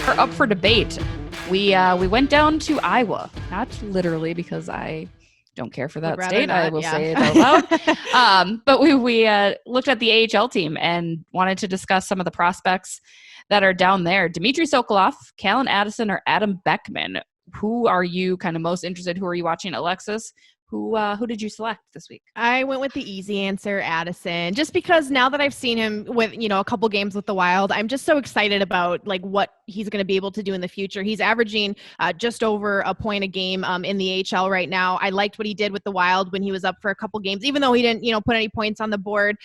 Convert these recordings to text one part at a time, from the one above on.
are up for debate. We went down to Iowa, not literally because I don't care for that state. I will say it out loud. But we looked at the AHL team and wanted to discuss some of the prospects that are down there. Dmitri Sokolov, Calen, Addison, or Adam Beckman. Who are you kind of most interested? Who are you watching? Alexis, who did you select this week? I went with the easy answer, Addison, just because now that I've seen him with, a couple games with the Wild, I'm just so excited about like what he's going to be able to do in the future. He's averaging just over a point a game in the AHL right now. I liked what he did with the Wild when he was up for a couple games, even though he didn't, put any points on the board.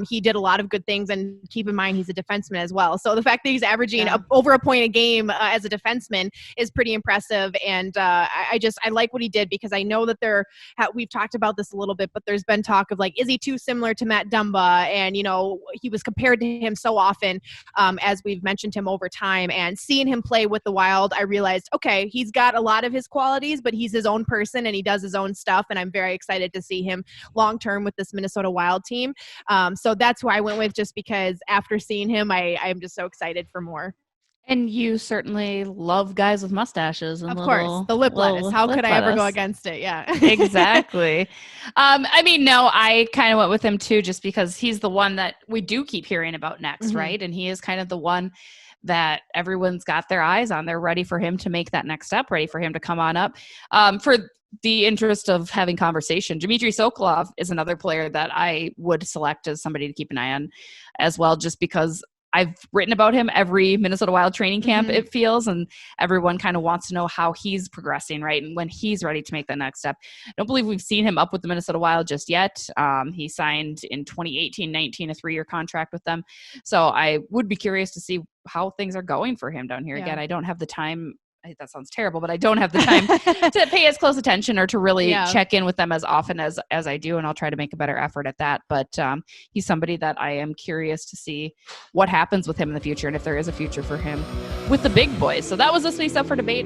He did a lot of good things, and keep in mind, he's a defenseman as well. So the fact that he's averaging over a point a game as a defenseman is pretty impressive. And I like what he did, because I know that we've talked about this a little bit, but there's been talk of like, is he too similar to Matt Dumba? And, he was compared to him so often as we've mentioned him over time. And seeing him play with the Wild, I realized, okay, he's got a lot of his qualities, but he's his own person and he does his own stuff. And I'm very excited to see him long-term with this Minnesota Wild team. So that's who I went with, just because after seeing him, I'm just so excited for more. And you certainly love guys with mustaches. And of course, the lip lettuce. How could I ever go against it? Yeah. Exactly. No, I kind of went with him too, just because he's the one that we do keep hearing about next, right? And he is kind of the one that everyone's got their eyes on. They're ready for him to make that next step, ready for him to come on up. For the interest of having conversation, Dmitri Sokolov is another player that I would select as somebody to keep an eye on as well, just because I've written about him every Minnesota Wild training camp, it feels, and everyone kind of wants to know how he's progressing, right? And when he's ready to make the next step. I don't believe we've seen him up with the Minnesota Wild just yet. He signed in 2018-19 a 3-year contract with them. So I would be curious to see how things are going for him down here. Again, I don't have the time. That sounds terrible, but I don't have the time to pay as close attention or to really check in with them as often as I do. And I'll try to make a better effort at that. But he's somebody that I am curious to see what happens with him in the future and if there is a future for him with the big boys. So that was this week's Up for Debate.